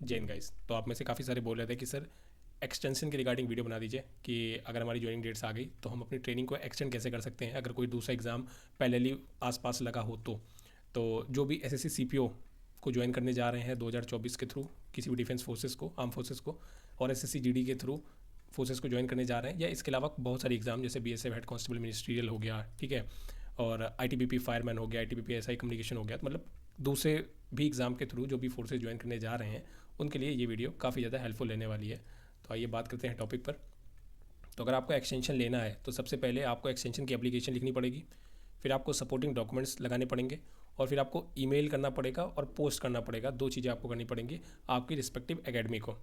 Jain guys. तो आप में से काफ़ी सारे बोल रहे थे कि सर एक्सटेंशन के रिगार्डिंग वीडियो बना दीजिए कि अगर हमारी ज्वाइनिंग डेट्स आ गई तो हम अपनी ट्रेनिंग को एक्सटेंड कैसे कर सकते हैं अगर कोई दूसरा एग्ज़ाम पैरेलली आसपास लगा हो तो जो भी एसएससी सीपीओ को ज्वाइन करने जा रहे हैं 2024 के थ्रू किसी भी डिफेंस फोर्सेस को, आर्म फोर्सेस को, और एसएससी जीडी के थ्रू फोर्सेस को ज्वाइन करने जा रहे हैं, या इसके अलावा बहुत सारे एग्जाम जैसे बीएसएफ हेड कांस्टेबल मिनिस्ट्रियल हो गया, ठीक है, और आईटीबीपी फायरमैन हो गया, आईटीबीपी एसआई कम्युनिकेशन हो गया, तो मतलब दूसरे भी एग्ज़ाम के थ्रू जो भी फोर्सेज ज्वाइन करने जा रहे हैं उनके लिए ये वीडियो काफ़ी ज़्यादा हेल्पफुल रहने वाली है। तो आइए बात करते हैं टॉपिक पर। तो अगर आपको एक्सटेंशन लेना है तो सबसे पहले आपको एक्सटेंशन की एप्लीकेशन लिखनी पड़ेगी, फिर आपको सपोर्टिंग डॉक्यूमेंट्स लगाने पड़ेंगे, और फिर आपको ईमेल करना पड़ेगा और पोस्ट करना पड़ेगा। दो चीज़ें आपको करनी पड़ेंगी आपकी रिस्पेक्टिव एकेडमी को।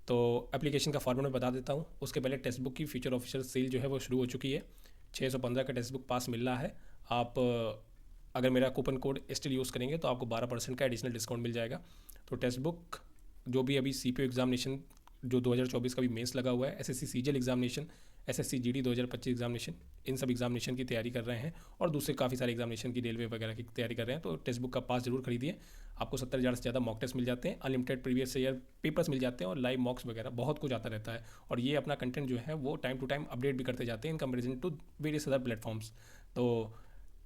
तो एप्लीकेशन का फॉर्मेट मैं बता देता हूँ। उसके पहले टेक्स्ट बुक की फ्यूचर ऑफिशियल सेल जो है वो शुरू हो चुकी है। 615 का टेक्स्ट बुक पास मिल रहा है। आप अगर मेरा कूपन कोड स्टिल यूज़ करेंगे तो आपको 12% का एडिशनल डिस्काउंट मिल जाएगा। तो टेक्स्ट बुक जो भी अभी सीपीओ एग्जामिनेशन जो 2024 का भी मेंस लगा हुआ है, SSC CGL examination, SSC GD 2025 examination, इन सब एग्जामिनेशन की तैयारी कर रहे हैं और दूसरे काफ़ी सारे एग्जामिनेशन की रेलवे वगैरह की तैयारी कर रहे हैं, तो टेक्स्ट बुक का पास जरूर खरीदिए। आपको 70,000 से ज़्यादा मॉक टेस्ट मिल जाते हैं, अनलिमिटेड प्रीवियस ईयर पेपर्स मिल जाते हैं और लाइव मॉक्स वगैरह बहुत कुछ आता रहता है। और ये अपना कंटेंट जो है वो टाइम टू टाइम अपडेट भी करते जाते हैं in comparison to various other platforms. तो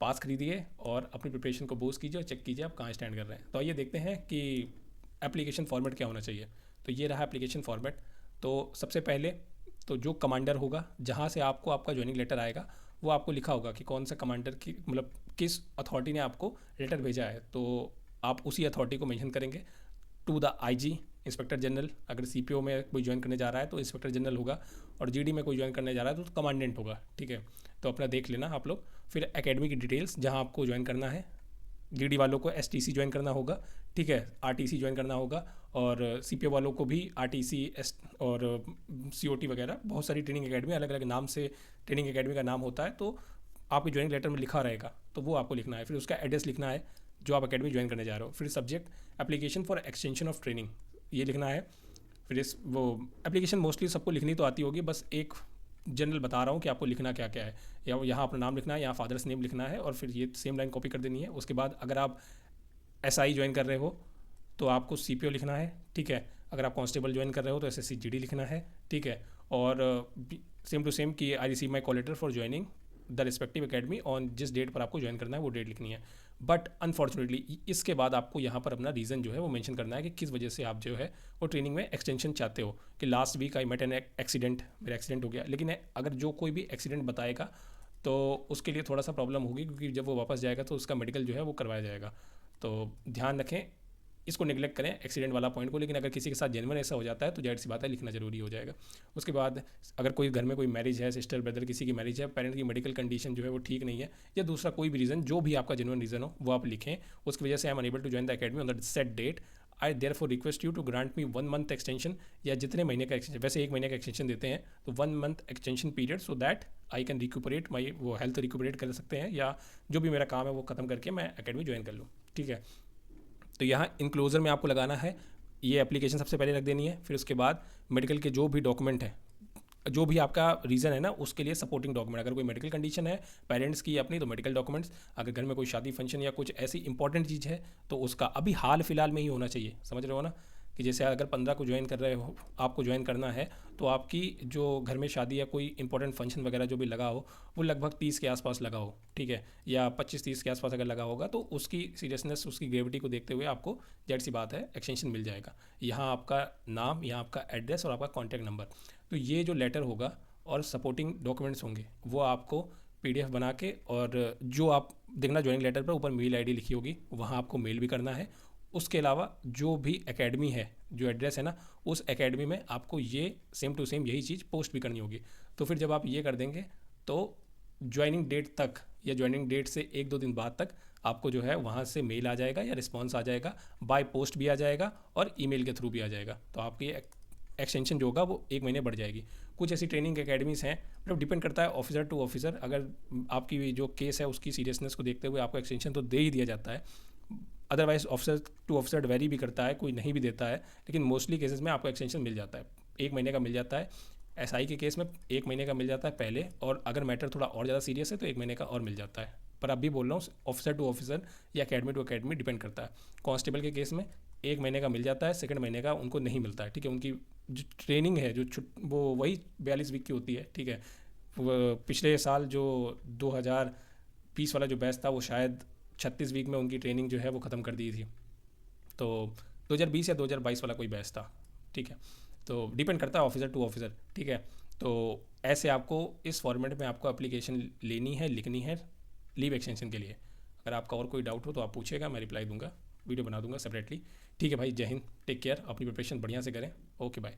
पास खरीदिए और अपनी प्रिपरेशन को बूस्ट कीजिए और चेक कीजिए आप कहाँ स्टैंड कर रहे हैं। तो आइए देखते हैं कि एप्लीकेशन फॉर्मेट क्या होना चाहिए। तो ये रहा एप्लीकेशन फॉर्मेट। तो सबसे पहले तो जो कमांडर होगा जहाँ से आपको आपका ज्वाइनिंग लेटर आएगा वो आपको लिखा होगा कि कौन सा कमांडर की मतलब किस अथॉरिटी ने आपको लेटर भेजा है, तो आप उसी अथॉरिटी को मेंशन करेंगे। To the IG inspector general, अगर सीपीओ में कोई ज्वाइन करने जा रहा है तो इंस्पेक्टर जनरल होगा, और जीडी में कोई ज्वाइन करने जा रहा है तो कमांडेंट होगा, ठीक है। तो अपना देख लेना आप लोग। फिर एकेडमी की डिटेल्स जहाँ आपको ज्वाइन करना है, जीडी वालों को एसटीसी ज्वाइन करना होगा, ठीक है, आरटीसी ज्वाइन करना होगा, और सीपीओ वालों को भी आरटीसी एस और सीओटी वगैरह बहुत सारी ट्रेनिंग एकेडमी अलग अलग नाम से ट्रेनिंग एकेडमी का नाम होता है, तो आपके ज्वाइनिंग लेटर में लिखा रहेगा तो वो आपको लिखना है। फिर उसका एड्रेस लिखना है जो आप अकेडमी ज्वाइन करने जा रहे हो। फिर subject application for extension of training ये लिखना है। फिर इस वो एप्लीकेशन मोस्टली सबको लिखनी तो आती होगी, बस एक जनरल बता रहा हूँ कि आपको लिखना क्या क्या है। या यहाँ अपना नाम लिखना है, यहाँ फादर्स नेम लिखना है, और फिर ये सेम लाइन कॉपी कर देनी है। उसके बाद अगर आप एसआई ज्वाइन कर रहे हो तो आपको सीपीओ लिखना है, ठीक है। अगर आप कांस्टेबल ज्वाइन कर रहे हो तो एसएससी जीडी लिखना है, ठीक है। और सेम टू सेम कि I receive my call letter for joining the respective academy on जिस डेट पर आपको ज्वाइन करना है वो डेट लिखनी है। बट अनफॉर्चुनेटली इसके बाद आपको यहाँ पर अपना रीज़न जो है वो मेंशन करना है कि किस वजह से आप जो है वो ट्रेनिंग में एक्सटेंशन चाहते हो। कि last week I met an accident, मेरा एक्सीडेंट हो गया, लेकिन अगर जो कोई भी एक्सीडेंट बताएगा तो उसके लिए थोड़ा सा प्रॉब्लम होगी, क्योंकि जब वो वापस जाएगा तो उसका मेडिकल जो है वो करवाया जाएगा। तो ध्यान रखें, इसको निगलेक्ट करें एक्सीडेंट वाला पॉइंट को। लेकिन अगर किसी के साथ जेन्युइन ऐसा हो जाता है तो जाहिर सी बात है लिखना जरूरी हो जाएगा। उसके बाद अगर कोई घर में कोई मैरिज है, सिस्टर ब्रदर किसी की मैरिज है, पेरेंट की मेडिकल कंडीशन जो है वो ठीक नहीं है, या दूसरा कोई भी रीज़न, जो भी आपका जेन्युइन रीज़न हो वो आप लिखें। उसकी वजह से I am unable to join the academy on the set date, I therefore request you to grant me 1 month extension, या जितने महीने का एक्सटेंशन, वैसे 1 महीने का एक्सटेंशन देते हैं, तो 1 month extension period, so that I can recuperate my वो हेल्थ रिक्यूपरेट कर सकते हैं, या जो भी मेरा काम है वो खत्म करके मैं अकेडमी ज्वाइन कर लूँ, ठीक है। तो यहाँ इनक्लोजर में आपको लगाना है ये एप्लीकेशन सबसे पहले रख देनी है। फिर उसके बाद मेडिकल के जो भी डॉक्यूमेंट है, जो भी आपका रीज़न है ना, उसके लिए सपोर्टिंग डॉक्यूमेंट, अगर कोई मेडिकल कंडीशन है पेरेंट्स की अपनी तो मेडिकल डॉक्यूमेंट्स, अगर घर में कोई शादी फंक्शन या कुछ ऐसी इंपॉर्टेंट चीज़ है तो उसका अभी हाल फिलहाल में ही होना चाहिए, समझ रहे हो ना। कि जैसे अगर 15 को ज्वाइन कर रहे हो, आपको ज्वाइन करना है, तो आपकी जो घर में शादी या कोई इंपॉर्टेंट फंक्शन वगैरह जो भी लगा हो वो लगभग 30 के आसपास लगा हो, ठीक है, या 25-30 के आसपास अगर लगा होगा तो उसकी सीरियसनेस, उसकी ग्रेविटी को देखते हुए आपको जाहिर सी बात है एक्सटेंशन मिल जाएगा। यहाँ आपका नाम, यहाँ आपका एड्रेस और आपका कॉन्टैक्ट नंबर। तो ये जो लेटर होगा और सपोर्टिंग डॉक्यूमेंट्स होंगे वो आपको पीडीएफ बना के, और जो आप देखना ज्वाइनिंग लेटर पर ऊपर मेल आईडी लिखी होगी वहाँ आपको मेल भी करना है। उसके अलावा जो भी एकेडमी है, जो एड्रेस है ना, उस एकेडमी में आपको ये सेम टू सेम यही चीज़ पोस्ट भी करनी होगी। तो फिर जब आप ये कर देंगे तो ज्वाइनिंग डेट तक या ज्वाइनिंग डेट से 1-2 दिन बाद तक आपको जो है वहाँ से मेल आ जाएगा या रिस्पॉन्स आ जाएगा, बाय पोस्ट भी आ जाएगा और ईमेल के थ्रू भी आ जाएगा। तो आपकी एक्सटेंशन जो होगा वो 1 महीने बढ़ जाएगी। कुछ ऐसी ट्रेनिंग एकेडमीज़ हैं, मतलब डिपेंड करता है ऑफिसर टू ऑफिसर, अगर आपकी जो केस है उसकी सीरियसनेस को देखते हुए आपको एक्सटेंशन तो दे ही दिया जाता है। Otherwise officer to officer vary भी करता है, कोई नहीं भी देता है, लेकिन मोस्टली केसेस में आपको एक्सटेंशन मिल जाता है, 1 महीने का मिल जाता है। एसआई के केस में 1 महीने का मिल जाता है पहले, और अगर मैटर थोड़ा और ज़्यादा सीरियस है तो 1 महीने का और मिल जाता है। पर अब भी बोल रहा हूँ ऑफिसर टू ऑफिसर या अकेडमी टू अकेडमी डिपेंड करता है। कांस्टेबल के केस में 1 महीने का मिल जाता है, सेकंड महीने का उनको नहीं मिलता है, ठीक है। उनकी जो ट्रेनिंग है जो वो वही 42 वीक की होती है, ठीक है। पिछले साल जो 2020 वाला जो बैच था वो शायद 36 वीक में उनकी ट्रेनिंग जो है वो ख़त्म कर दी थी। तो 2020 या 2022 वाला कोई बैच था, ठीक है। तो डिपेंड करता है ऑफिसर टू ऑफिसर, ठीक है। तो ऐसे आपको इस फॉर्मेट में आपको एप्लीकेशन लेनी है, लिखनी है लीव एक्सटेंशन के लिए। अगर आपका और कोई डाउट हो तो आप पूछिएगा, मैं रिप्लाई दूंगा, वीडियो बना दूंगा सेपरेटली। ठीक है भाई, जय हिंद, टेक केयर, अपनी प्रिपरेशन बढ़िया से करें। Okay bye.